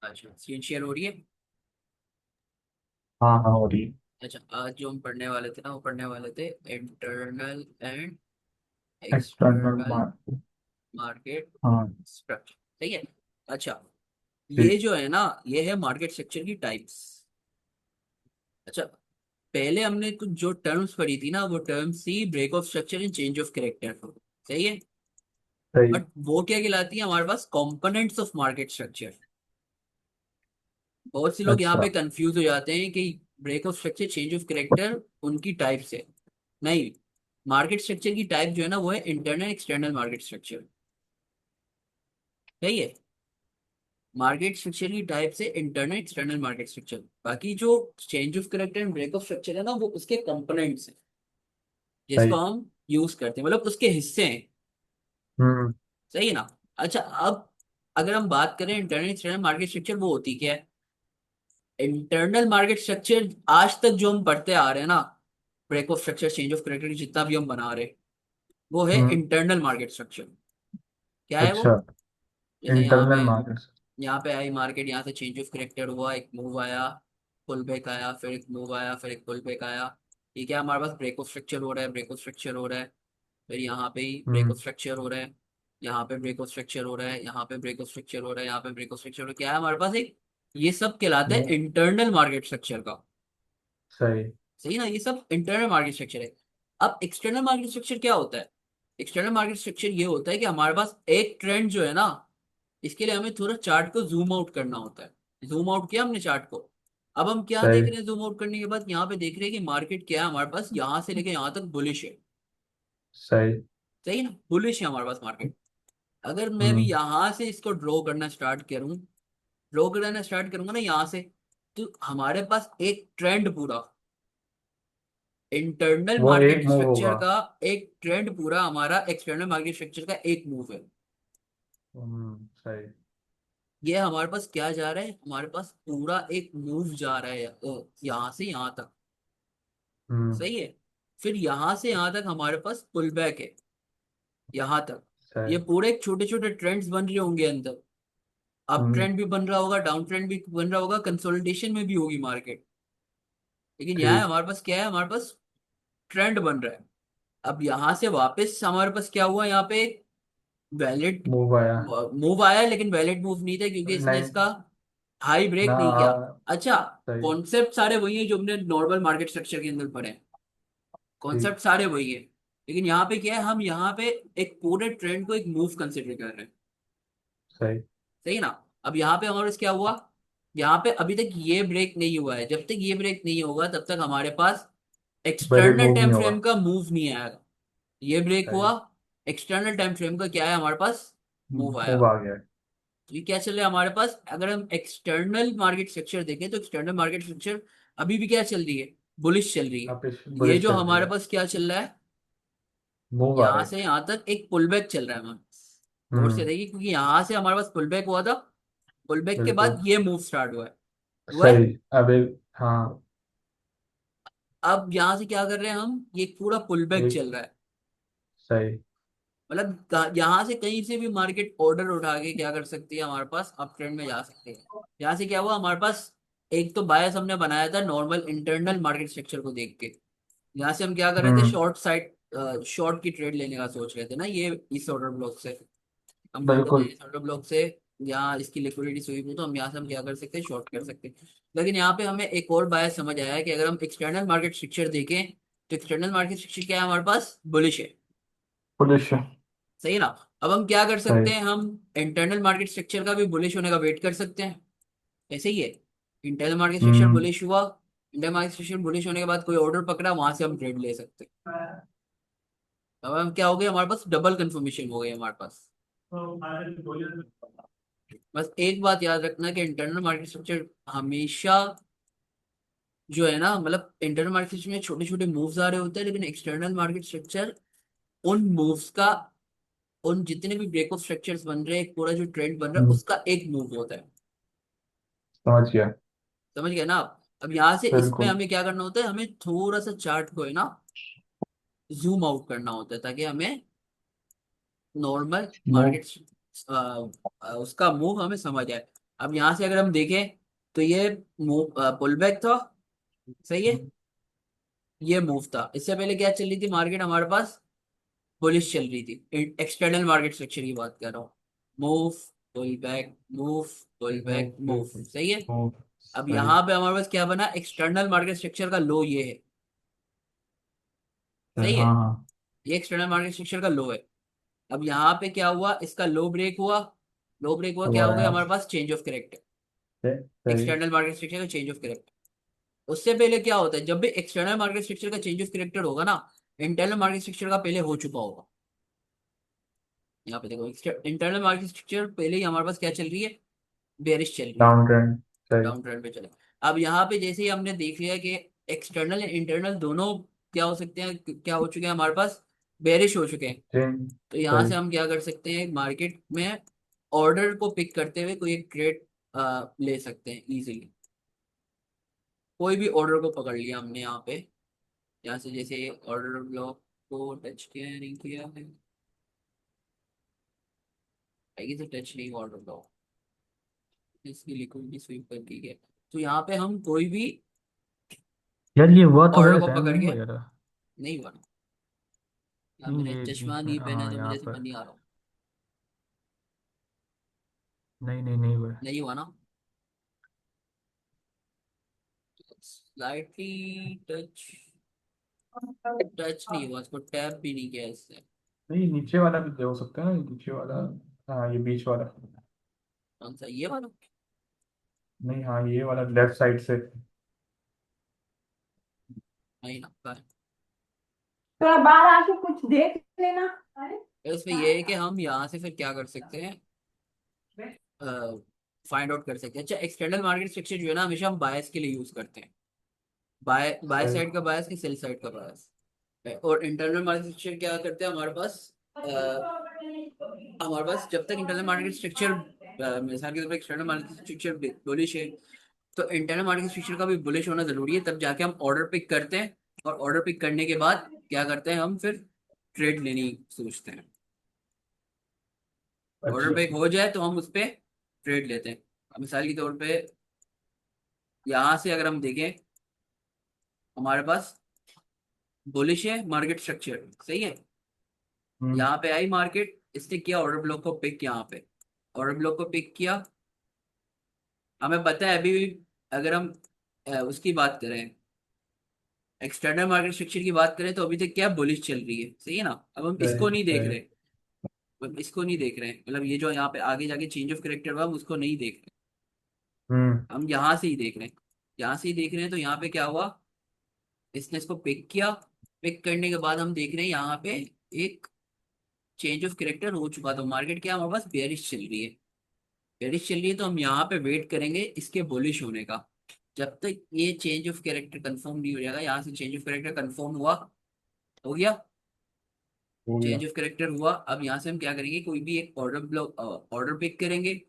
अच्छा, screen share हो रही है। हाँ हाँ, हो रही है। अच्छा, आज जो हम पढ़ने वाले थे ना, वो पढ़ने वाले थे internal and external external market. Market हाँ। स्ट्रक्चर। ठीक है। अच्छा, ये ठीक। जो है ना, ये है मार्केट स्ट्रक्चर की टाइप्स। अच्छा, पहले हमने कुछ जो टर्म्स पढ़ी थी ना, वो टर्म्स थी break of structure and change of character. सही है। सही। बट वो क्या कहलाती है हमारे पास, कंपोनेंट्स ऑफ मार्केट स्ट्रक्चर। बहुत से लोग यहाँ अच्छा। पे कंफ्यूज हो जाते हैं कि break of structure change of character उनकी टाइप्स है। नहीं, मार्केट स्ट्रक्चर की टाइप जो है ना, वो है इंटरनल एक्सटर्नल मार्केट स्ट्रक्चर। सही है। मार्केट स्ट्रक्चर की टाइप से इंटरनल एक्सटर्नल मार्केट स्ट्रक्चर। बाकी जो change of character and break of structure है ना, वो उसके कंपोनेंट्स हैं, जिसको सही। हम यूज करते हैं, मतलब उसके हिस्से हैं। हम्म। सही है ना। अच्छा, अब अगर हम बात करें इंटरनल एक्सटर्नल मार्केट स्ट्रक्चर, वो होती क्या है। इंटरनल मार्केट स्ट्रक्चर आज तक जो हम पढ़ते आ रहे हैं ना, break of structure change of character जितना भी हम बना रहे हैं, वो है हम्म। Internal market structure. क्या है वो। अच्छा। जैसे इंटरनल मार्केट। यहाँ पे आई मार्केट, यहाँ से चेंज ऑफ करेक्टर हुआ, एक मूव आया, पुल बैक आया, फिर एक मूव आया, फिर एक पुल बैक आया। ठीक है, हमारे पास ब्रेक ऑफ स्ट्रक्चर हो रहा है, ब्रेक ऑफ स्ट्रक्चर हो रहा है, फिर यहाँ पे ही ब्रेक ऑफ हम्म। स्ट्रक्चर हो रहा है, यहाँ पे ब्रेक ऑफ स्ट्रक्चर हो रहा है, यहाँ पे ब्रेक ऑफ स्ट्रक्चर हो रहा है, यहाँ पे ब्रेक ऑफ स्ट्रक्चर हो रहा है। क्या है हमारे पास एक, ये सब कहलाता है वो। इंटरनल मार्केट स्ट्रक्चर का। सही। सही ना, ये सब इंटरनल मार्केट स्ट्रक्चर है। अब एक्सटर्नल मार्केट स्ट्रक्चर क्या होता है। एक्सटर्नल मार्केट स्ट्रक्चर ये होता है कि हमारे पास एक ट्रेंड जो है ना, इसके लिए हमें थोड़ा चार्ट को जूम आउट करना होता है। जूम आउट किया हमने चार्ट को। अब हम क्या देख सही। रहे हैं, जूम आउट करने के बाद यहाँ पे देख रहे हैं कि मार्केट क्या है हमारे पास, यहाँ से लेके यहाँ तक बुलिश है। सही। सही ना, बुलिश है हमारे पास मार्केट। अगर मैं भी हम्म। यहाँ से इसको ड्रॉ करना स्टार्ट करूँ, ड्रॉ करना स्टार्ट करूंगा ना यहाँ से, तो हमारे पास एक ट्रेंड पूरा, इंटरनल वो एक मार्केट मूव स्ट्रक्चर होगा। का एक ट्रेंड पूरा हमारा एक्सटर्नल मार्केट स्ट्रक्चर का एक मूव है। सही। ये हमारे पास क्या जा रहा है, हमारे पास पूरा एक मूव जा रहा है यहाँ से यहाँ तक। हम्म। सही है। फिर यहाँ से यहाँ तक हमारे पास पुल बैक है, यहाँ तक। ये सही। पूरे छोटे छोटे ट्रेंड्स बन रहे होंगे अंदर। अप हम्म। ट्रेंड भी बन रहा होगा, डाउन ट्रेंड भी बन रहा होगा, कंसोलिडेशन में भी होगी मार्केट। लेकिन यहाँ ठीक। हमारे पास क्या है, हमारे पास ट्रेंड बन रहा है। अब यहाँ से वापस हमारे पास क्या हुआ, यहाँ पे वैलिड मूव आया। मूव आया, लेकिन वैलिड मूव नहीं था क्योंकि इसने नहीं। इसका हाई ब्रेक ना। नहीं किया। अच्छा, सही। कॉन्सेप्ट सारे वही हैं जो हमने नॉर्मल मार्केट स्ट्रक्चर के अंदर पढ़े हैं। ठीक। कॉन्सेप्ट सारे वही है। लेकिन यहाँ पे क्या है, हम यहाँ पे एक पूरे ट्रेंड को एक मूव कंसिडर कर रहे हैं। सही। सही ना। अब यहाँ पे हमारे पास क्या हुआ, यहाँ पे अभी तक ये ब्रेक नहीं हुआ है। जब तक ये ब्रेक नहीं होगा तब तक हमारे पास वैलिड एक्सटर्नल मूव टाइम नहीं होगा। फ्रेम का मूव नहीं आएगा। ये ब्रेक सही। हुआ, एक्सटर्नल टाइम फ्रेम का क्या है हमारे पास, मूव आया। मूव आ गया। तो ये क्या चल रहा है हमारे पास, अगर हम एक्सटर्नल मार्केट स्ट्रक्चर देखें तो एक्सटर्नल मार्केट स्ट्रक्चर अभी भी क्या चल रही है, बुलिश चल रही है। आप इस ये बुलिश जो चल रही हमारे है। पास क्या चल रहा है, मूव आ यहाँ रहे हैं। से यहाँ तक एक पुलबैक चल रहा है हमारे पास। गौर से हम्म। देखिए, क्योंकि यहाँ से हमारे पास पुलबैक हुआ था, पुलबैक के बिल्कुल। बाद ये मूव स्टार्ट हुआ है। सही। अभी। हाँ। अब यहाँ से क्या कर रहे हैं हम, ये पूरा पुलबैक एक। चल रहा है। सही। मतलब यहाँ से कहीं से भी मार्केट ऑर्डर उठा के क्या कर सकती है, हमारे पास अप ट्रेंड में जा सकती है। यहाँ से क्या हुआ हमारे पास, एक तो बायस हमने बनाया था नॉर्मल इंटरनल मार्केट स्ट्रक्चर को देख के। यहाँ से हम क्या कर रहे थे, हम्म। शॉर्ट साइड शॉर्ट की ट्रेड लेने का सोच रहे थे ना, ये इस ऑर्डर ब्लॉक से हम बोलते थे, बिल्कुल। इस ऑर्डर ब्लॉक से यहाँ इसकी लिक्विडिटी स्वीप हो तो हम यहाँ से हम क्या कर सकते हैं, शॉर्ट कर सकते हैं। लेकिन यहाँ पे हमें एक और बायस समझ आया है कि अगर हम एक्सटर्नल मार्केट स्ट्रक्चर देखें, तो एक्सटर्नल मार्केट स्ट्रक्चर क्या है हमारे पास, बुलिश है। पुलिस। सही है ना। अब हम क्या कर सकते सही। हैं, हम इंटरनल मार्केट स्ट्रक्चर का भी बुलिश होने का वेट कर सकते हैं। ऐसे ही है, इंटरनल मार्केट स्ट्रक्चर हम्म। बुलिश हुआ, इंटरनल मार्केट स्ट्रक्चर बुलिश होने के बाद कोई ऑर्डर पकड़ा, वहां से हम ट्रेड ले सकते हैं। अब हम क्या हो गया, हमारे पास डबल कंफर्मेशन हो गई हमारे पास। बस एक बात याद रखना कि इंटरनल मार्केट स्ट्रक्चर हमेशा जो है ना, मतलब इंटरनल मार्केट स्ट्रक्चर में छोटे छोटे मूव्स आ रहे होते हैं, लेकिन एक्सटर्नल मार्केट स्ट्रक्चर उन मूव्स का, उन जितने भी ब्रेक ऑफ स्ट्रक्चर्स बन रहे हैं, एक पूरा जो ट्रेंड बन रहा है हम्म, उसका एक मूव होता है। समझ गया। समझ गए ना आप। अब यहाँ से इसमें बिल्कुल। हमें क्या करना होता है, हमें थोड़ा सा चार्ट को है ना जूम आउट करना होता है, ताकि हमें नॉर्मल मूव। मार्केट उसका मूव हमें समझ आए। अब यहाँ से अगर हम देखें तो ये पुल बैक था, सही है। ये मूव था। इससे पहले क्या चल रही थी मार्केट हमारे पास, बुलिश चल रही थी। एक्सटर्नल मार्केट स्ट्रक्चर की बात कर रहा हूँ। Move, pull back, move, pull back, move, सही है। ओ, अब सही। यहाँ पे हमारे पास क्या बना, एक्सटर्नल मार्केट स्ट्रक्चर का लो ये है, हाँ सही है। हाँ। ये एक्सटर्नल मार्केट स्ट्रक्चर का लो है। अब यहाँ पे क्या हुआ, इसका लो ब्रेक हुआ। लो ब्रेक हुआ, तो क्या हो गया यहाँ हमारे पास, चेंज ऑफ कैरेक्टर। सही। एक्सटर्नल मार्केट स्ट्रक्चर का चेंज ऑफ कैरेक्टर। उससे पहले क्या होता है, जब भी एक्सटर्नल मार्केट स्ट्रक्चर का चेंज ऑफ कैरेक्टर होगा ना, इंटरनल मार्केट स्ट्रक्चर का पहले हो चुका होगा। यहाँ पे देखो, इंटरनल मार्केट स्ट्रक्चर पहले ही हमारे पास क्या चल रही है, बेरिश चल रही है, डाउन ट्रेंड। सही। डाउन ट्रेंड पे चले। अब यहाँ पे जैसे ही हमने देख लिया कि एक्सटर्नल एंड इंटरनल दोनों क्या हो सकते हैं, क्या हो चुके हैं हमारे पास, बेरिश हो चुके हैं। चेंज। तो यहाँ सही। से हम क्या कर सकते हैं, मार्केट में ऑर्डर को पिक करते हुए कोई एक ट्रेड ले सकते हैं इजीली। कोई भी ऑर्डर को पकड़ लिया हमने यहाँ पे, यहाँ से जैसे ऑर्डर ब्लॉक को टच किया है, नहीं किया है, आगे से टच नहीं ऑर्डर ब्लॉक, इसकी लिक्विडिटी स्वीप कर दी है। तो यहाँ पे हम कोई भी यार ये हुआ तो ऑर्डर है, को सैम पकड़ नहीं के, हुआ यार। नहीं हुआ। यहाँ नहीं मैंने ये चश्मा बीच में, नहीं पहना हाँ तो यहाँ मुझे पर। समझ नहीं आ रहा। नहीं नहीं नहीं हुआ। नहीं हुआ ना, स्लाइटली टच, टच नहीं हुआ, इसको टैप भी नहीं किया इससे। नहीं, नीचे वाला भी हो सकता है ना, नीचे वाला। हाँ ये बीच वाला। कौन सा, ये वाला? नहीं, हाँ ये वाला लेफ्ट साइड से। नहीं ना, कहाँ है? थोड़ा बाहर आके कुछ देख लेना। अरे तो इसमें ये है कि हम यहाँ से फिर क्या कर सकते हैं, फाइंड आउट कर सकते हैं। अच्छा, एक्सटर्नल मार्केट स्ट्रक्चर जो है ना, हमेशा हम बायस के लिए यूज करते हैं। बाय बाय सही। साइड का बायस कि सेल साइड का बायस। और इंटरनल मार्केट स्ट्रक्चर क्या करते हैं हमारे पास, हमारे पास जब तक इंटरनल मार्केट स्ट्रक्चर, मिसाल के तौर पर एक्सटर्नल मार्केट स्ट्रक्चर बुलिश है, तो इंटरनल मार्केट स्ट्रक्चर का भी बुलिश होना जरूरी है, तब जाके हम ऑर्डर पिक करते हैं। और ऑर्डर पिक करने के बाद क्या करते हैं, हम फिर ट्रेड लेनी सोचते हैं। ऑर्डर अच्छा। पिक हो जाए तो हम उस पर ट्रेड लेते हैं। अब मिसाल के तौर पे यहाँ से अगर हम देखें, हमारे पास बुलिश है मार्केट स्ट्रक्चर, सही है। हम्म। यहाँ पे आई मार्केट, इसने किया ऑर्डर ब्लॉक को पिक, यहाँ पे ऑर्डर ब्लॉक को पिक किया। हमें पता है अभी भी, अगर हम उसकी बात करें, एक्सटर्नल मार्केट स्ट्रक्चर की बात करें, तो अभी तक क्या बुलिश चल रही है, सही है ना। अब हम सही इसको नहीं देख सही। रहे, अब इसको नहीं देख रहे हैं, मतलब ये जो यहाँ पे आगे जाके चेंज ऑफ करेक्टर हुआ, हम उसको नहीं देख रहे, हम्म। हम यहाँ से ही देख रहे हैं। यहाँ से ही देख रहे हैं, तो यहाँ पे क्या हुआ, इसने इसको पिक किया। पिक करने के बाद हम देख रहे हैं यहाँ पे एक चेंज ऑफ करेक्टर हो चुका, तो मार्केट क्या हमारे पास बेयरिश चल रही है। बेरिश चल रही है, तो हम यहाँ पे वेट करेंगे इसके बुलिश होने का। जब तक ये चेंज ऑफ कैरेक्टर कंफर्म नहीं हो जाएगा, यहाँ से चेंज ऑफ कैरेक्टर कंफर्म हुआ, हो गया, हो गया। चेंज ऑफ कैरेक्टर हुआ। अब यहाँ से हम क्या करेंगे, कोई भी एक ऑर्डर ब्लॉक, ऑर्डर पिक करेंगे,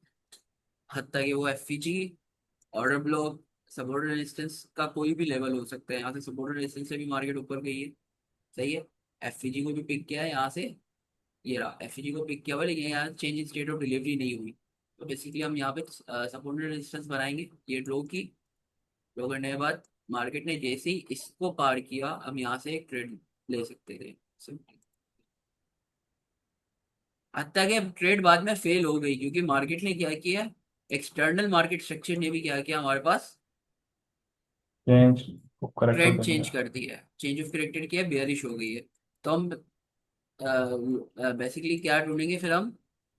हत्ता कि वो FEG order block, support resistance का कोई भी लेवल हो सकता है। यहाँ से सपोर्ट रेजिस्टेंस से भी मार्केट ऊपर गई है, सही है। एफईजी को भी पिक किया है यहाँ से, ये रहा एफईजी को पिक किया हुआ, लेकिन यहाँ change in state of delivery नहीं हुई। तो बेसिकली हम यहाँ पे सपोर्ट रेजिस्टेंस बनाएंगे, ये ड्रॉ की। ड्रॉ करने के बाद मार्केट ने जैसे ही इसको पार किया, हम यहाँ से एक ट्रेड ले सकते थे। Simple। हत्या कि अब ट्रेड बाद में फेल हो गई, क्योंकि मार्केट ने क्या किया, एक्सटर्नल मार्केट स्ट्रक्चर ने भी क्या किया, हमारे पास चेंज करेक्टर ट्रेंड कर चेंज दिया। कर दिया है, चेंज ऑफ करेक्टर किया, बेयरिश हो गई है। तो हम बेसिकली क्या ढूंढेंगे फिर, हम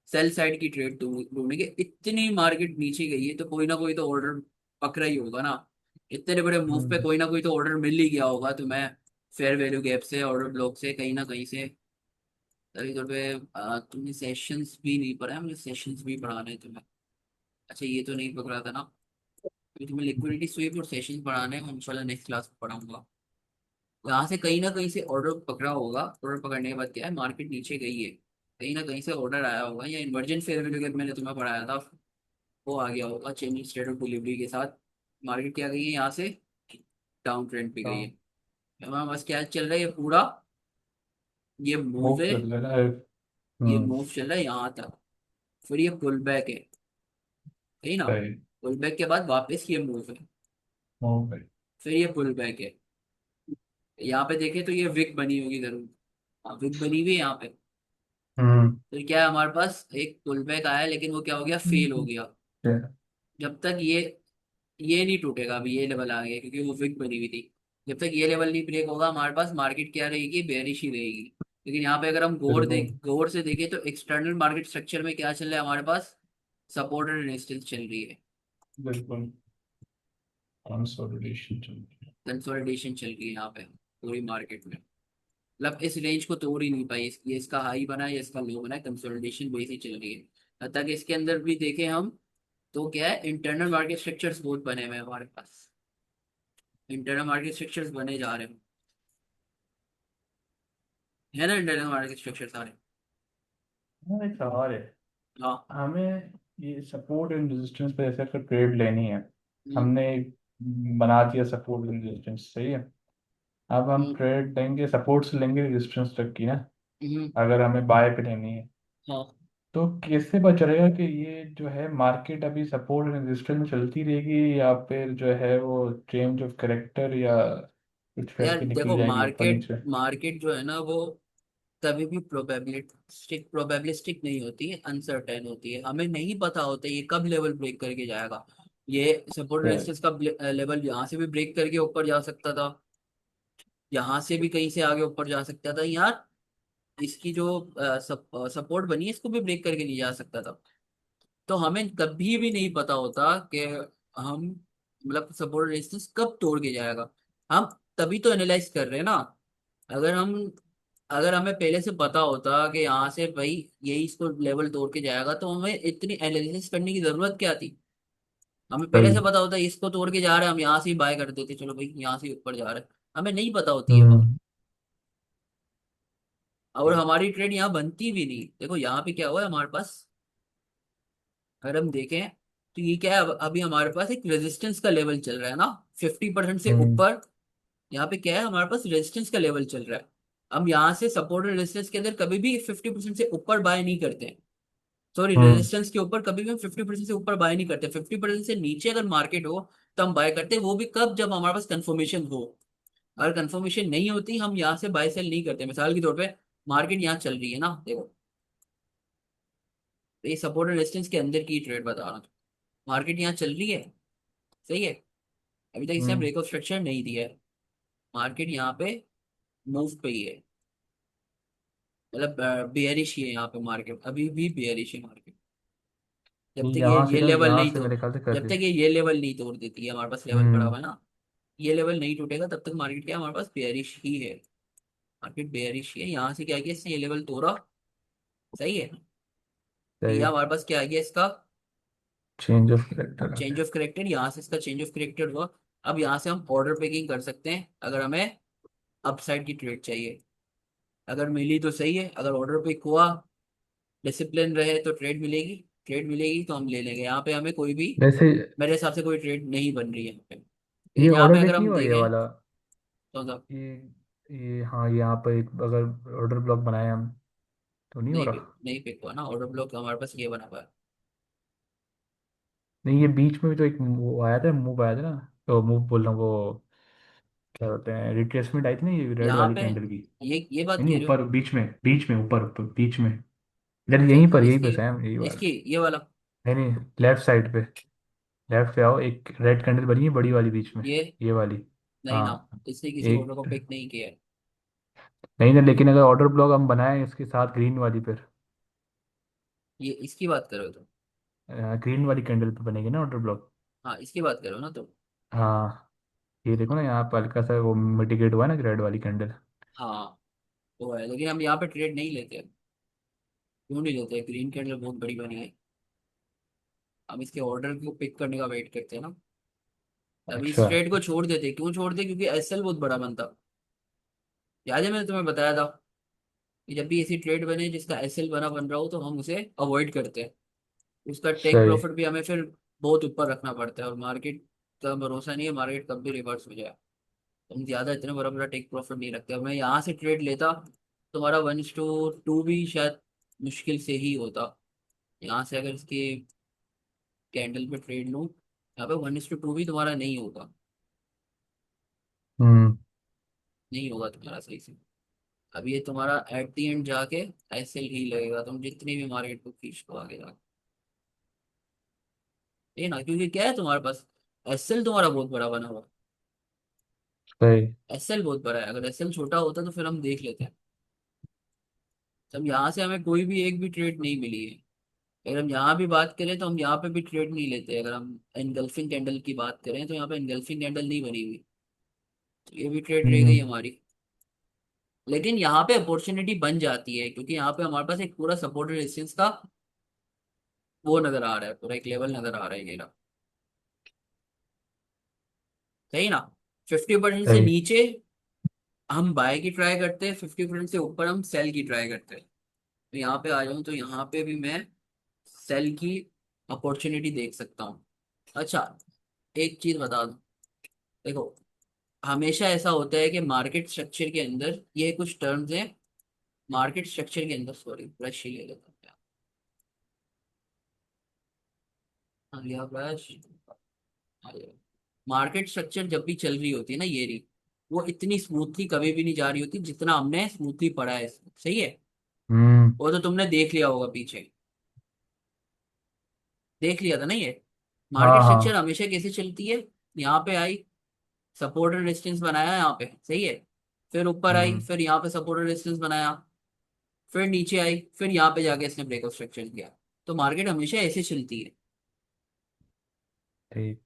सेल साइड की ट्रेड ढूंढेंगे। इतनी मार्केट नीचे गई है, तो कोई ना कोई तो ऑर्डर पकड़ा ही होगा ना। इतने बड़े मूव पे हम्म। कोई ना कोई तो ऑर्डर मिल ही गया होगा तुम्हें, फेयर वैल्यू गैप से, ऑर्डर ब्लॉक से, कहीं ना कहीं से। तभी तौर पे तुमने सेशंस भी नहीं पढ़ा है, मुझे सेशंस भी पढ़ाने हैं तुम्हें। अच्छा, ये तो नहीं पकड़ा था ना। अभी तुम्हें लिक्विडिटी स्वीप और सेशंस पढ़ाने हैं, इंशाल्लाह नेक्स्ट क्लास में पढ़ाऊंगा। यहाँ से कहीं ना कहीं से ऑर्डर पकड़ा होगा, ऑर्डर पकड़ने के बाद क्या है, मार्केट नीचे गई है, कहीं ना कहीं से ऑर्डर आया होगा, या इन्वर्जन फेयर वैल्यू गैप मैंने तुम्हें पढ़ाया था, वो आ गया होगा चेंजिंग स्टेट ऑफ डिलीवरी के साथ। मार्केट क्या गई है यहाँ से, डाउन ट्रेंड पे गई है। हाँ। हमारे पास क्या चल रहा है, ये पूरा ये मूव मूव है, कर लेना है। ये हम्म। मूव चल रहा है यहाँ तक, फिर ये पुल बैक है, सही ना। सही। पुल बैक के बाद वापस ये मूव है, हो गई। फिर ये पुल बैक है। यहाँ पे देखे तो ये विक बनी होगी जरूर। हाँ, विक बनी हुई है यहाँ पे। हम्म। फिर क्या है हमारे पास, एक पुल बैक आया लेकिन वो क्या हो गया, फेल हो गया। Yeah. जब तक ये नहीं टूटेगा, अभी ये लेवल आ गया क्योंकि वो विक बनी हुई थी। जब तक ये लेवल नहीं ब्रेक होगा हमारे पास मार्केट क्या रहेगी, बेरिश ही रहेगी। लेकिन यहाँ पे अगर हम बिल्कुल। गौर से देखें तो एक्सटर्नल मार्केट स्ट्रक्चर में क्या चल रहा है हमारे पास, सपोर्ट एंड रेजिस्टेंस चल रही है। बिल्कुल कंसोलिडेशन चल रही है। कंसोलिडेशन चल रही है यहाँ पे पूरी मार्केट में। मतलब इस रेंज को तोड़ ही नहीं पाई, ये इसका हाई बना है, ये इसका लो बना है, कंसोलिडेशन बेस ही चल रही है। हद तक इसके अंदर भी देखें हम तो क्या है, इंटरनल मार्केट स्ट्रक्चर्स बहुत बने हुए हैं हमारे पास। इंटरनल मार्केट स्ट्रक्चर्स बने जा रहे हैं, है ना, इंटरनल मार्केट स्ट्रक्चर सारे। हाँ, एक सवाल है। हाँ। हमें ये सपोर्ट एंड रेजिस्टेंस पे ऐसे अगर ट्रेड लेनी है, हम्म, हमने बना दिया सपोर्ट एंड रेजिस्टेंस, सही है। अब हम हम्म, ट्रेड लेंगे, सपोर्ट से लेंगे रेजिस्टेंस तक की ना, हम्म, अगर हमें बाय पे लेनी है। हाँ। तो कैसे पता चलेगा कि ये जो है मार्केट अभी सपोर्ट एंड रेजिस्टेंस में चलती रहेगी, या फिर जो है वो चेंज ऑफ करेक्टर, या कुछ यार करके निकल देखो, जाएगी ऊपर मार्केट नीचे। मार्केट जो है ना वो कभी भी प्रोबेबिलिस्टिक नहीं होती है, अनसर्टेन होती है। हमें नहीं पता होता ये कब लेवल ब्रेक करके जाएगा। ये सपोर्ट Right. रेजिस्टेंस का लेवल यहाँ से भी ब्रेक करके ऊपर जा सकता था, यहाँ से भी कहीं से आगे ऊपर जा सकता था यार। इसकी जो सपोर्ट बनी है इसको भी ब्रेक करके नहीं जा सकता था। तो हमें कभी भी नहीं पता होता कि हम मतलब सपोर्ट रेजिस्टेंस कब तोड़ के जाएगा। हम तभी तो एनालाइज कर रहे हैं ना। अगर हम अगर हमें पहले से पता होता कि यहाँ से भाई यही इसको लेवल तोड़ के जाएगा तो हमें इतनी एनालिसिस करने की जरूरत क्या थी। हमें पहले से सही। पता होता इसको तोड़ के जा रहे हैं, हम यहाँ से ही बाय कर देते, चलो भाई यहाँ से ही ऊपर जा रहे हैं। हमें नहीं पता होती है बात। हम्म। और हमारी ट्रेड यहाँ बनती भी नहीं। देखो यहाँ पे क्या हुआ है हमारे पास, अगर हम देखें तो ये क्या है, अभी हमारे पास एक रेजिस्टेंस का लेवल चल रहा है ना, 50% से हम्म। ऊपर। यहाँ पे क्या है हमारे पास, रेजिस्टेंस का लेवल चल रहा है। हम यहाँ से सपोर्ट और रेजिस्टेंस के अंदर कभी भी 50% से ऊपर बाय नहीं करते हैं। सॉरी, हम्म। रेजिस्टेंस के ऊपर कभी भी हम 50% से ऊपर बाय नहीं करते। 50% से नीचे अगर मार्केट हो तो हम बाय करते हैं, वो भी कब, जब हमारे पास कंफर्मेशन हो। अगर कंफर्मेशन नहीं होती हम यहाँ से बाय सेल नहीं करते। मिसाल के तौर पे मार्केट यहाँ चल रही है ना, देखो, तो ये सपोर्ट और रेजिस्टेंस के अंदर की ट्रेड बता रहा हूँ। मार्केट यहाँ चल रही है, सही है, अभी तक इसने हम्म। ब्रेकआउट स्ट्रक्चर नहीं दिया है। मार्केट यहाँ पे मूव पे ही है, मतलब बेयरिश ही है यहाँ पे मार्केट, अभी भी बेयरिश है मार्केट। जब तक ये यहाँ से ये ना, लेवल यहाँ नहीं से तो मेरे ख्याल से कर जब रही। तक ये लेवल नहीं तोड़ देती है, हमारे पास लेवल पड़ा हम्म। हुआ है ना, ये लेवल नहीं टूटेगा तब तक मार्केट क्या है, हमारे पास बेयरिश ही है। मार्केट बेयरिश ही है। यहाँ से क्या किया इसने, ये लेवल तोड़ा, सही है। ये सही। हमारे पास क्या आ गया इसका, चेंज ऑफ करेक्टर आ चेंज गया। Of character. यहाँ से इसका चेंज ऑफ करेक्टर हुआ। अब यहाँ से हम ऑर्डर पेकिंग कर सकते हैं अगर हमें अपसाइड की ट्रेड चाहिए। अगर मिली तो सही है, अगर ऑर्डर पिक हुआ, डिसिप्लिन रहे तो ट्रेड मिलेगी। ट्रेड मिलेगी तो हम ले लेंगे। यहाँ पे हमें कोई भी, वैसे मेरे हिसाब से कोई ट्रेड नहीं बन रही है यहाँ पे। ये लेकिन यहाँ पे ऑर्डर अगर बैक नहीं हम हुआ ये देखें वाला। तो मतलब, ये हाँ, यहाँ पर एक अगर ऑर्डर ब्लॉक बनाए हम, तो नहीं हो रहा। नहीं पिक हुआ ना ऑर्डर ब्लॉक, हमारे पास ये बना हुआ है। नहीं, ये बीच में भी तो एक वो आया था, मूव आया था ना। तो मूव बोल रहा हूँ, वो क्या होते हैं, रिट्रेसमेंट आई थी ना ये रेड यहाँ वाली पे कैंडल की। ये बात नहीं नहीं, कह रहे हो। ऊपर बीच में ऊपर ऊपर बीच में, इधर अच्छा, यहीं इसकी पे सैम, यही वाला। इसकी ये वाला, नहीं नहीं, लेफ्ट साइड पे। लेफ्ट पे आओ, एक रेड कैंडल बनी है बड़ी वाली बीच में, ये ये वाली। नहीं ना, हाँ। इसने किसी ऑर्डर को एक, पिक नहीं किया है। नहीं ना, लेकिन अगर ऑर्डर ब्लॉक हम बनाए इसके साथ ग्रीन वाली पर, ये इसकी बात करो तो, ग्रीन वाली कैंडल पे बनेगी ना ऑर्डर ब्लॉक। हाँ इसकी बात करो ना तो। हाँ। ये देखो ना, यहाँ पर हल्का सा वो मिटिगेट हुआ है ना रेड वाली कैंडल। हाँ वो है, लेकिन हम यहाँ पे ट्रेड नहीं लेते। क्यों नहीं लेते, ग्रीन कैंडल बहुत बड़ी बनी है। हम इसके ऑर्डर को पिक करने का वेट करते हैं ना, तभी इस अच्छा। ट्रेड को छोड़ देते। क्यों छोड़ दे, क्योंकि एसएल बहुत बड़ा बनता। याद है मैंने तुम्हें बताया था कि जब भी ऐसी ट्रेड बने जिसका एसएल बन रहा हो तो हम उसे अवॉइड करते हैं। उसका टेक सही। प्रॉफिट भी हमें फिर बहुत ऊपर रखना पड़ता है, और मार्केट का भरोसा नहीं है, मार्केट कब भी रिवर्स हो जाए। तो हम ज्यादा इतना बड़ा बड़ा टेक प्रॉफिट नहीं रखते। और मैं यहाँ से ट्रेड लेता तो हमारा 1:2 भी शायद मुश्किल से ही होता। यहाँ से अगर इसकी कैंडल पे ट्रेड लूँ, यहाँ पे 1:2 भी तुम्हारा नहीं होगा, हम्म। नहीं होगा तुम्हारा सही से। अब ये तुम्हारा एट दी एंड जाके ऐसे ही लगेगा, तुम जितनी भी मार्केट को खींच लो आगे जाके, ये ना, क्योंकि क्या है तुम्हारे पास, एसएल तुम्हारा बहुत बड़ा बना हुआ, सही। एसएल बहुत बड़ा है। अगर एसएल छोटा होता तो फिर हम देख लेते हैं। तब यहाँ से हमें कोई भी एक भी ट्रेड नहीं मिली है। अगर हम यहाँ भी बात करें तो हम यहाँ पे भी ट्रेड नहीं लेते। अगर हम एनगल्फिंग कैंडल की बात करें तो यहाँ पे एनगल्फिंग कैंडल नहीं बनी हुई, तो ये भी ट्रेड रह गई हम्म। हमारी। लेकिन यहाँ पे अपॉर्चुनिटी बन जाती है, क्योंकि यहाँ पे हमारे पास एक पूरा सपोर्ट रेजिस्टेंस का वो नजर आ रहा है, पूरा एक लेवल नजर आ रहा है ये रहा। सही ना। 50% से सही। नीचे हम बाय की ट्राई करते हैं, 50% से ऊपर हम सेल की ट्राई करते हैं। तो यहाँ पे आ जाऊँ तो यहाँ पे भी मैं सेल की अपॉर्चुनिटी देख सकता हूँ। अच्छा, एक चीज बता दूं, देखो, हमेशा ऐसा होता है कि मार्केट स्ट्रक्चर के अंदर ये कुछ टर्म्स हैं। मार्केट स्ट्रक्चर के अंदर, सॉरी ब्रश ही ले लेता हूँ क्या। हाँ, लिया ब्रश। मार्केट स्ट्रक्चर जब भी चल रही होती है ना, ये रही, वो इतनी स्मूथली कभी भी नहीं जा रही होती जितना हमने स्मूथली पढ़ा है इसमें। सही है। हम्म। वो तो तुमने देख लिया होगा पीछे, देख लिया था ना ये। हाँ मार्केट स्ट्रक्चर हाँ। हमेशा कैसे चलती है, यहाँ पे आई, सपोर्ट एंड रेजिस्टेंस बनाया यहाँ पे, सही है, फिर ऊपर आई, हम्म। फिर यहाँ पे सपोर्ट एंड रेजिस्टेंस बनाया, फिर नीचे आई, फिर यहाँ पे जाके इसने ब्रेकआउट स्ट्रक्चर किया। तो मार्केट हमेशा ऐसे चलती है। ठीक।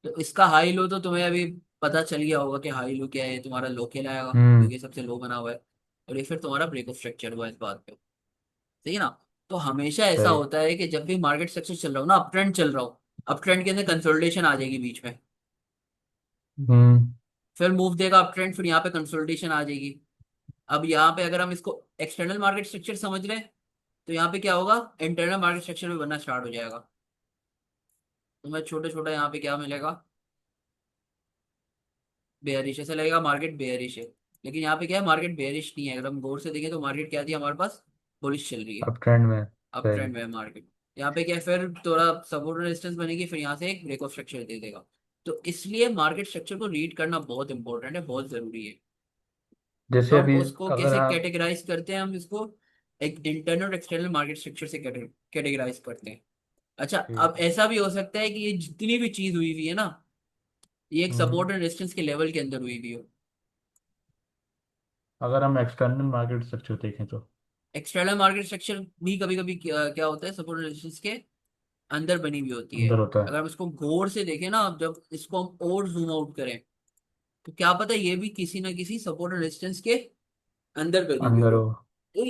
तो इसका हाई लो तो तुम्हें अभी पता चल गया होगा कि हाई लो क्या है, तुम्हारा लो क्या लाएगा, हम्म। क्योंकि सबसे लो बना हुआ है। और ये फिर तुम्हारा ब्रेकआउट स्ट्रक्चर हुआ इस बात पे। सही है ना। तो हमेशा ऐसा सही। होता है कि जब भी मार्केट स्ट्रक्चर चल रहा हो ना, अप ट्रेंड चल रहा हो, अप ट्रेंड के अंदर कंसोलिडेशन आ जाएगी बीच में, हम्म। फिर मूव देगा अप ट्रेंड, फिर यहाँ पे कंसोलिडेशन आ जाएगी। अब यहाँ पे अगर हम इसको एक्सटर्नल मार्केट स्ट्रक्चर समझ रहे हैं, तो यहाँ पे क्या होगा, इंटरनल मार्केट स्ट्रक्चर में बनना स्टार्ट हो जाएगा। तुम्हें छोटे छोटा यहाँ पे क्या मिलेगा, बेयरिश ऐसा लगेगा, मार्केट बेयरिश है। लेकिन यहाँ पे क्या है, मार्केट बेयरिश नहीं है। अगर हम गौर से देखें तो मार्केट क्या थी हमारे पास, बुलिश चल रही है, अब ट्रेंड में। अप सही। ट्रेंड में है मार्केट। यहाँ पे क्या है, फिर थोड़ा सपोर्ट रेजिस्टेंस बनेगी, फिर यहाँ से एक ब्रेक ऑफ स्ट्रक्चर दे देगा। तो इसलिए मार्केट स्ट्रक्चर को रीड करना बहुत इंपॉर्टेंट है, बहुत जरूरी है। तो जैसे हम अभी उसको अगर कैसे आप। कैटेगराइज करते हैं, हम इसको एक इंटरनल और एक्सटर्नल मार्केट स्ट्रक्चर से कैटेगराइज करते हैं। अच्छा, ठीक अब है। ऐसा भी हो सकता है कि ये जितनी भी चीज हुई हुई है ना, ये एक हम्म। सपोर्ट एंड रेजिस्टेंस के लेवल के अंदर हुई हुई हो। अगर हम एक्सटर्नल मार्केट स्ट्रक्चर देखें तो। एक्सटर्नल मार्केट स्ट्रक्चर भी कभी कभी क्या होता है, सपोर्ट एंड रेजिस्टेंस के अंदर बनी हुई होती है। अंदर होता है। अगर हम इसको गौर से देखें ना, अब जब इसको हम और जूम आउट करें, तो क्या पता ये भी किसी ना किसी सपोर्ट एंड रेजिस्टेंस के अंदर बनी हुई अंदर हो। हो। तो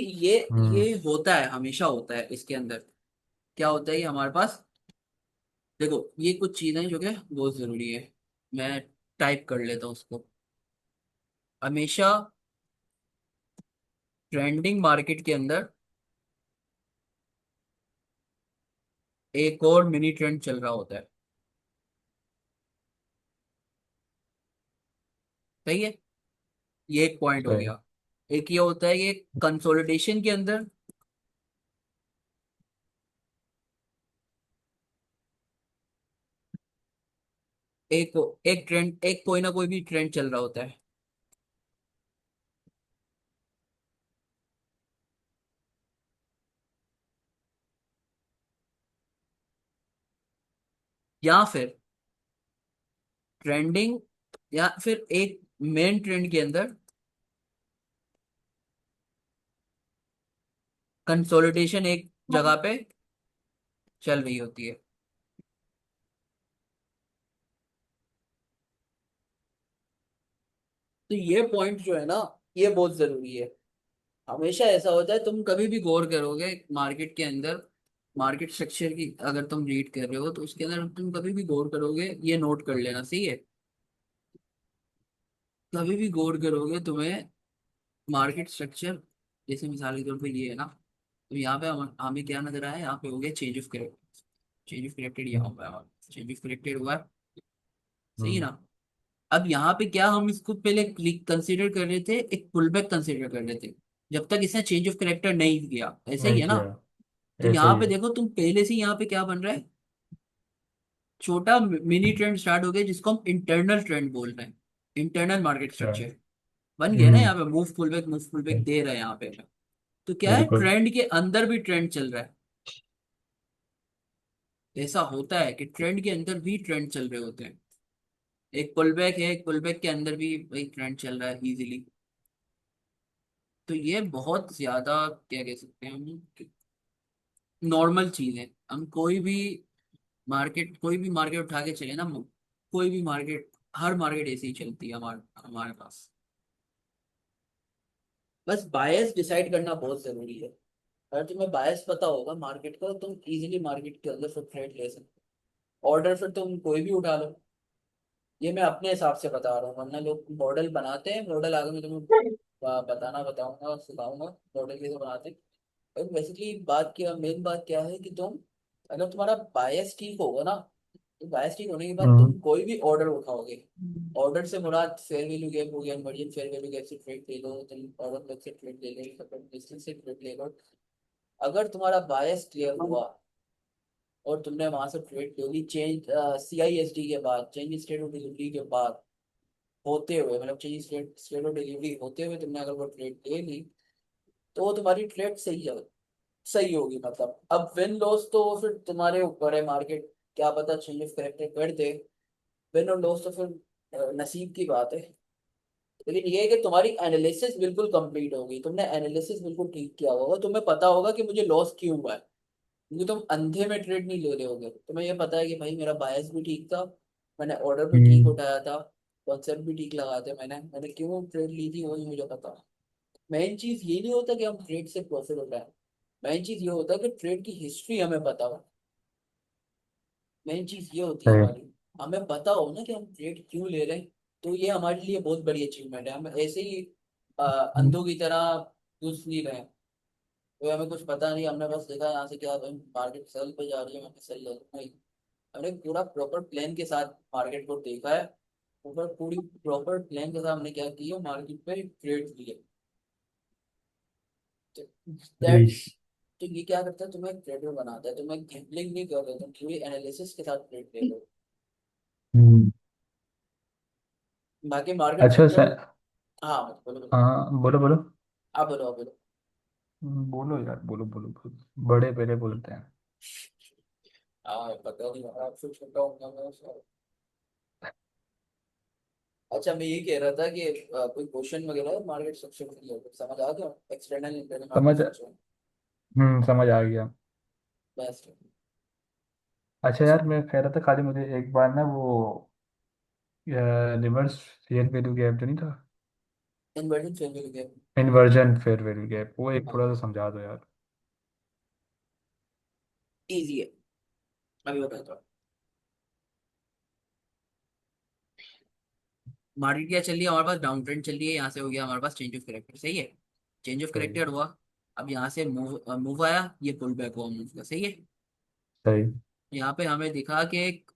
हम्म। ये होता है, हमेशा होता है इसके अंदर। क्या होता है ये हमारे पास, देखो, ये कुछ चीजें जो कि बहुत जरूरी है। मैं टाइप कर लेता हूँ उसको। हमेशा ट्रेंडिंग मार्केट के अंदर एक और मिनी ट्रेंड चल रहा होता है। सही है। ये एक पॉइंट हो सही। गया। एक ये होता है कि कंसोलिडेशन के अंदर एक एक ट्रेंड, एक कोई ना कोई भी ट्रेंड चल रहा होता है। या फिर ट्रेंडिंग, या फिर एक मेन ट्रेंड के अंदर कंसोलिडेशन एक जगह पे चल रही होती है। तो ये पॉइंट जो है ना, ये बहुत जरूरी है। हमेशा ऐसा होता है, तुम कभी भी गौर करोगे मार्केट के अंदर, मार्केट स्ट्रक्चर की अगर तुम रीड कर रहे हो तो उसके अंदर तुम कभी भी गौर करोगे, ये नोट कर लेना, सही है। कभी भी गौर करोगे तुम्हें मार्केट स्ट्रक्चर, जैसे मिसाल के तौर पे ये है ना, तो यहाँ पे हमें क्या नजर आया, यहाँ पे हो गया change of correct, change of corrected, यहाँ पे चेंज ऑफ करेक्टेड हुआ है। सही है हम्म। ना। अब यहाँ पे क्या, हम इसको पहले क्लिक कंसीडर कर रहे थे, एक पुल बैक कंसीडर कर रहे थे, जब तक इसने चेंज ऑफ करेक्टर नहीं किया। ऐसा ही नहीं है ना। किया। तो ऐसा यहाँ ही पे है। देखो, तुम पहले से यहाँ पे क्या बन रहा है, छोटा मिनी ट्रेंड स्टार्ट हो गया जिसको हम इंटरनल ट्रेंड बोल रहे हैं, इंटरनल मार्केट अच्छा। स्ट्रक्चर बन गया ना हम्म। यहाँ पे, मूव पुल बैक दे रहे हैं यहाँ पे। तो क्या है, बिल्कुल। ट्रेंड के अंदर भी ट्रेंड चल रहा है। ऐसा होता है कि ट्रेंड के अंदर भी ट्रेंड चल रहे होते हैं। एक पुल बैक है, एक पुल बैक के अंदर भी वही ट्रेंड चल रहा है इजीली। तो ये बहुत ज्यादा क्या कह सकते हैं हम, नॉर्मल चीज है। हम कोई भी मार्केट उठा के चले ना, कोई भी मार्केट, हर मार्केट ऐसी ही चलती है हमारे हमारे पास। बस बायस डिसाइड करना बहुत जरूरी है। अगर तुम्हें बायस पता होगा मार्केट का, तो तुम इजीली मार्केट के अंदर फिर ट्रेड ले सकते हो। ऑर्डर फिर तुम कोई भी उठा लो। ये मैं अपने हिसाब से बता रहा हूँ, वरना लोग मॉडल बनाते हैं, मॉडल आगे मैं तुम्हें बताऊंगा सिखाऊंगा मॉडल कैसे बनाते हैं। और बेसिकली बात क्या, मेन बात क्या है कि तुम, अगर तुम्हारा बायस ठीक होगा ना, तो बायस ठीक होने के बाद हम्म। तुम कोई भी ऑर्डर उठाओगे। ऑर्डर से मुराद फेयर वैल्यू गैप हो गया, इमर्जेंट फेयर वैल्यू गैप से ट्रेड ले लो, तुम ऑर्डर से ट्रेड ले लो, डिस्टेंस से ट्रेड ले लो। अगर तुम्हारा बायस क्लियर हुआ और तुमने वहां से ट्रेड ले ली, चेंज CISD के बाद, चेंज स्टेट ऑफ डिलीवरी के बाद होते हुए, मतलब चेंज स्टेट ऑफ डिलीवरी होते हुए तुमने अगर वो ट्रेड ले ली, तो वो तुम्हारी ट्रेड सही होगी। मतलब अब विन लॉस तो फिर तुम्हारे ऊपर है, मार्केट क्या पता चेंज ऑफ करेक्टर कर दे। विन और लॉस तो फिर नसीब की बात है। लेकिन ये है कि तुम्हारी एनालिसिस बिल्कुल कंप्लीट होगी, तुमने एनालिसिस बिल्कुल ठीक किया होगा, तुम्हें पता होगा कि मुझे लॉस क्यों हुआ है। क्योंकि तुम अंधे में ट्रेड नहीं ले रहे होगे, तुम्हें ये पता है कि भाई मेरा बायस भी ठीक था, मैंने ऑर्डर भी ठीक हम्म। उठाया था, कॉन्सेप्ट भी ठीक लगाए थे, मैंने क्यों ट्रेड ली थी वही मुझे पता। मेन चीज ये नहीं होता कि हम ट्रेड से प्रॉफिट उठाएं, मेन चीज ये होता है कि ट्रेड की हिस्ट्री हमें पता हो। मेन चीज ये होती है सही। हमारी, हमें पता हो ना कि हम ट्रेड क्यों ले रहे हैं। तो ये हमारे लिए बहुत बड़ी अचीवमेंट है। हम ऐसे ही हम्म। अंधों की तरह घुस नहीं रहे हैं। तो हमें कुछ पता नहीं, हमने बस देखा यहाँ से क्या मार्केट सेल पे जा रही है, मैंने सेल ले लिया। नहीं, हमने पूरा प्रॉपर प्लान के साथ मार्केट को देखा है। ऊपर पूरी प्रॉपर प्लान के साथ हमने क्या किया, मार्केट पे ट्रेड लिए। तो सही। दैट्स, तो ये क्या करता है, तुम्हें ट्रेडर बनाता है। तुम्हें गैम्बलिंग नहीं कर रहे, तुम पूरी एनालिसिस के साथ ट्रेड ले लो। हम्म। बाकी मार्केट अच्छा स्ट्रक्चर। हाँ बोलो बोलो। हाँ, बोलो बोलो। आप बोलो आप बोलो। बोलो यार, बोलो बोलो बोलो। बड़े पहले बोलते हैं। हाँ पता नहीं, आपसे छोटा होगा मैं शायद। अच्छा मैं ये कह रहा था कि कोई क्वेश्चन वगैरह मार्केट स्ट्रक्चर के लिए समझ आ गया, एक्सटर्नल इंटरनल मार्केट समझ। स्ट्रक्चर समझ आ गया। बेस्ट। अच्छा यार, मैं कह रहा था खाली मुझे एक बार ना वो रिवर्स फेयर वैल्यू गैप जो नहीं था, इन्वर्जन फेवर गया। इन्वर्जन फेयर वैल्यू गैप, वो एक हाँ थोड़ा सा समझा दो यार। इजी है, अभी बताता हूँ। मार्केट क्या चल रही है हमारे पास, डाउन ट्रेंड चल रही है, यहाँ से हो गया हमारे पास चेंज ऑफ करेक्टर, सही है। चेंज ऑफ सही। करेक्टर हुआ, अब यहाँ से मूव मूव आया, ये पुल बैक हुआ मूव का, सही है। सही। यहाँ पे हमें दिखा कि एक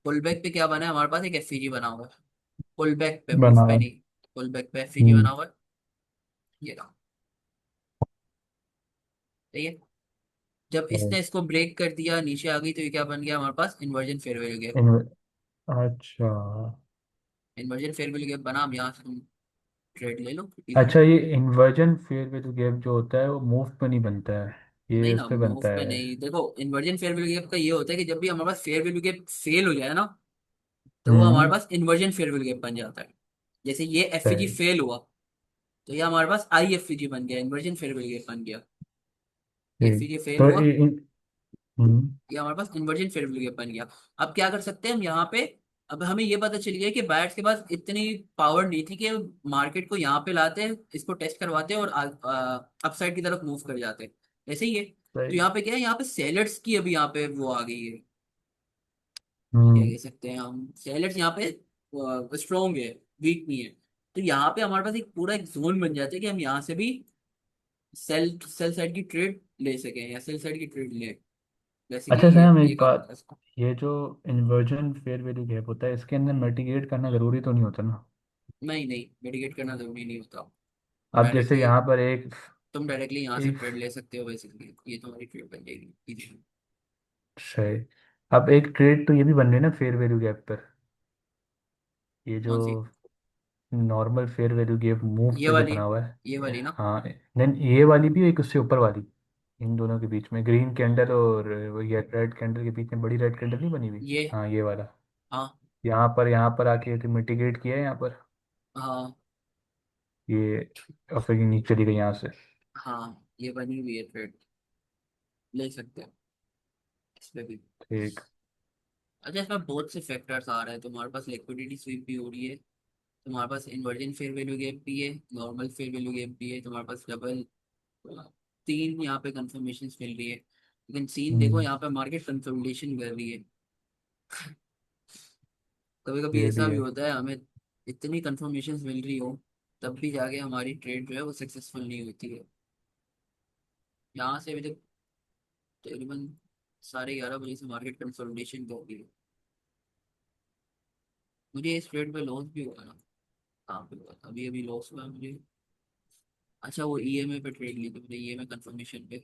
पुल बैक पे क्या बना है, हमारे पास एक FCG बना हुआ है। पुल बैक पे, मूव बना। पे नहीं, पुल बैक पे FCG हम्म। बना हुआ है। ये रहा, सही है। जब सही। इसने इसको ब्रेक कर दिया, नीचे आ गई, तो ये क्या बन गया हमारे पास, इन्वर्जन फेयर वैल्यू गैप। इन्व- अच्छा। इन्वर्जन फेयर वैल्यू गैप बना, अब यहाँ से तुम ट्रेड ले लो इजीली। अच्छा, ये इन्वर्जन फेयर वैल्यू गैप जो होता है वो मूव पे नहीं बनता है, ये नहीं उस ना, पे मूव बनता पे है। नहीं। देखो इन्वर्जन फेयर वैल्यू गैप का ये होता है कि जब भी हमारे पास फेयर वैल्यू गैप फेल हो जाए ना, तो वो हमारे हम्म। पास इन्वर्जन फेयर वैल्यू गैप बन जाता है। जैसे ये FCG सही। फेल हुआ, तो ये हमारे पास IFCG बन गया, इन्वर्जन फेयर वैल्यू गैप बन गया। सही। FCG फेल तो हुआ, हम्म। ये हमारे पास इन्वर्जन फेयर वैल्यू गैप बन गया। अब क्या कर सकते हैं हम यहाँ पे, अब हमें ये पता चल गया कि बायर्स के पास इतनी पावर नहीं थी कि मार्केट को यहाँ पे लाते हैं, इसको टेस्ट करवाते हैं और अपसाइड की तरफ मूव कर जाते हैं, ऐसे ही है। तो सही। यहाँ पे क्या है, यहाँ पे सेलर्स की अभी यहाँ पे वो आ गई है, क्या हम्म। कह सकते हैं हम, सेलर्स यहाँ पे स्ट्रॉन्ग है, वीक नहीं है। तो यहाँ पे हमारे पास एक पूरा एक जोन बन जाता है कि हम यहाँ से भी सेल सेल साइड की ट्रेड ले सकें या सेल साइड की ट्रेड ले। बेसिकली अच्छा ये सैम, ये एक काम बात, होता है इसका। ये जो इन्वर्जन फेयर वैल्यू गैप होता है इसके अंदर मिटिगेट करना जरूरी तो नहीं होता ना? नहीं नहीं, मिटिगेट करना जरूरी नहीं होता। अब जैसे डायरेक्टली, यहाँ पर एक तुम डायरेक्टली यहाँ से एक ट्रेड ले सकते हो, बेसिकली ये तुम्हारी ट्रेड बन जाएगी easy। सही। अब एक ट्रेड तो ये भी बन रही है ना फेयर वैल्यू गैप पर, ये जो कौन सी? Normal fair value gap move ये पे जो वाली, बना हुआ ये है। वाली ना? हाँ, नहीं ये वाली भी, एक उससे ऊपर वाली, इन दोनों के बीच में ग्रीन कैंडल और वो ये रेड कैंडल के बीच में बड़ी रेड कैंडल नहीं बनी हुई। ये, हाँ ये वाला, हाँ यहाँ पर आके तो मिटिगेट किया है यहाँ पर, हाँ ये और फिर ये नीचे चली गई यहाँ से। हाँ, ये बनी हुई है ट्रेड, ले सकते हैं इस पे भी। ठीक। अच्छा, इसमें बहुत से फैक्टर्स आ रहे हैं, तुम्हारे पास लिक्विडिटी स्वीप भी हो रही है, तुम्हारे पास इन्वर्जन फेयर वैल्यू गैप भी है, नॉर्मल फेयर वैल्यू गैप भी है, तुम्हारे पास डबल, तीन यहाँ पे कंफर्मेशन मिल रही है। लेकिन सीन देखो, हम्म। यहाँ पे मार्केट कंसोलिडेशन कर रही है। कभी कभी ये ऐसा भी भी है। होता है, हमें इतनी कंफर्मेशन मिल रही हो, तब भी जाके हमारी ट्रेड जो है वो सक्सेसफुल नहीं होती है। यहाँ से अभी तक तकरीबन 11:30 बजे से मार्केट कंसोलिडेशन कर रही है। मुझे इस ट्रेड पे लॉस भी हुआ ना, कहाँ पे हुआ था, अभी अभी लॉस हुआ है मुझे। अच्छा, वो ईएमए पे ट्रेड ली थी मैंने, ईएमए कंफर्मेशन पे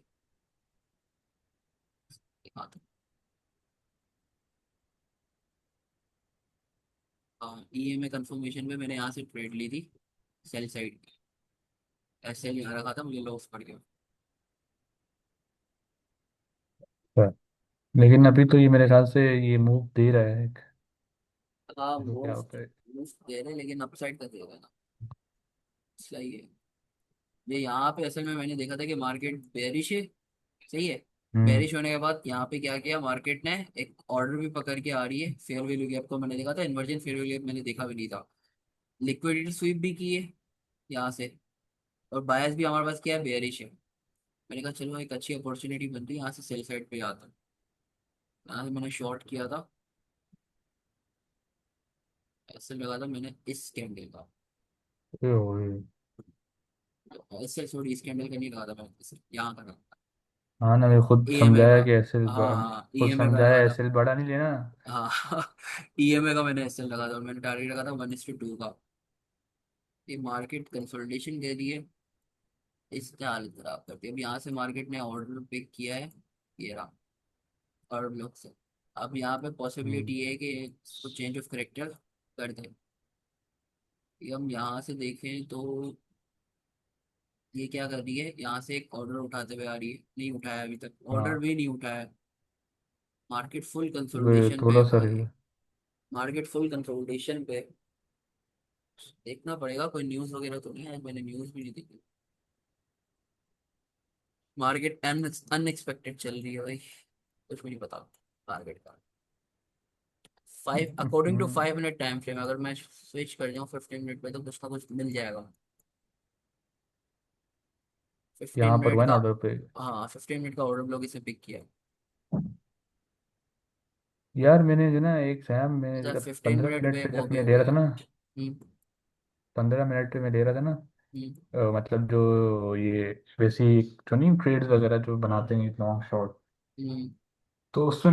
देखा था। हाँ, ईएमए कंफर्मेशन पे मैंने यहाँ से ट्रेड ली थी, सेल साइड। एसएल यहाँ रखा था, मुझे लॉस पड़ गया। हाँ। लेकिन अभी तो ये मेरे ख्याल से ये मूव दे रहा है एक, हाँ, देखो वो क्या होता है। दे रहे, लेकिन अपसाइड का दे रहा ना, सही है। ये यहाँ पे असल में मैंने देखा था कि मार्केट बेरिश है, सही है। हम्म। बेरिश होने के बाद यहाँ पे क्या किया मार्केट ने, एक ऑर्डर भी पकड़ के आ रही है, फेयर वैल्यू गैप को मैंने देखा था, इन्वर्जन फेयर वैल्यू गैप मैंने देखा भी नहीं था। लिक्विडिटी स्वीप भी की है यहाँ से, और बायस भी हमारे पास क्या है, बेरिश है। मैंने कहा चलो एक अच्छी अपॉर्चुनिटी बन रही है, यहाँ से सेल साइड पे आता हूँ। यहाँ से मैंने शॉर्ट किया था, ऐसे लगा था मैंने इस कैंडल का, ओए। ऐसे सॉरी, इस कैंडल का नहीं लगा था मैंने, यहाँ का लगा। हाँ ना, मैं खुद ईएमए का, समझाया कि एसएल, हाँ खुद ईएमए का समझाया लगा था। एसएल बड़ा नहीं लेना। हाँ ईएमए का मैंने एसएल लगा था, और मैंने टारगेट लगा था 1:2 का। ये मार्केट कंसोलिडेशन दे रही है, इसने हालत खराब कर दी। अब यहाँ से मार्केट ने ऑर्डर पिक किया है, ये रहा और ब्लॉक से। अब यहाँ पे हम्म। पॉसिबिलिटी है कि इसको चेंज ऑफ करेक्टर कर दें। ये हम यहाँ से देखें तो ये क्या कर रही है, यहाँ से एक ऑर्डर उठाते हुए आ रही है, नहीं उठाया अभी तक, ऑर्डर हाँ, भी नहीं उठाया। मार्केट फुल वे कंसोलिडेशन पे है थोड़ा सा भाई, रहेगा। मार्केट फुल कंसोलिडेशन पे। देखना पड़ेगा, कोई न्यूज़ वगैरह तो नहीं है, मैंने न्यूज़ भी नहीं देखी। मार्केट अनएक्सपेक्टेड चल रही है भाई, कुछ भी नहीं पता मार्केट का। Five according to hmm. 5 minute time frame, अगर मैं स्विच कर जाऊँ 15 मिनट पे तो कुछ ना कुछ मिल जाएगा। फिफ्टीन यहाँ पर हुआ मिनट है ना का ऑर्डर पे। हाँ, 15 मिनट का ऑर्डर ब्लॉक इसे पिक किया है। यार मैंने जो ना एक सैम, मैंने अच्छा, जब 15 मिनट 15 मिनट में पे वो जब भी मैं हो ले रहा गया। था ना, हम्म 15 मिनट पे मैं ले रहा था ना, हम्म मतलब जो ये वैसी जो नहीं ट्रेड्स वगैरह जो बनाते हैं लॉन्ग शॉर्ट, हम्म। तो उसमें